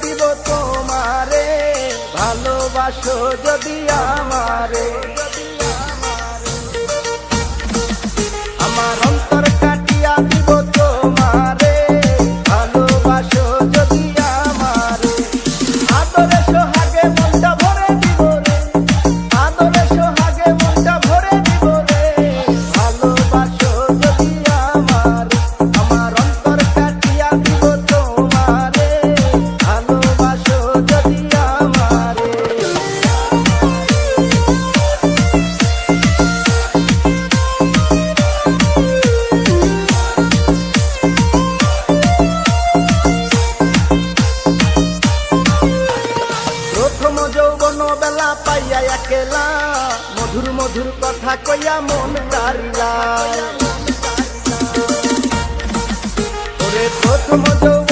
দিব তোমারে, ভালোবাসো যদি আমারে। আমার অন্তর কাটিয়া দিব তোমারে, ভালোবাসো যদি আমারে। আদরে সোহাগে মনটা ভরে দিব রে, আদরে সোহাগে মনটা ভরে দিব রে, ভালোবাসো যদি আমারে। আমার অন্তর কাটিয়া দিব তোমারে, ভালোবাসো যদি আমারে। প্রথম যৌবন বেলা পাইয়া একেলা, মধুর মধুর কথা কইয়া মন কারিলা। ওরে প্রথম যৌবন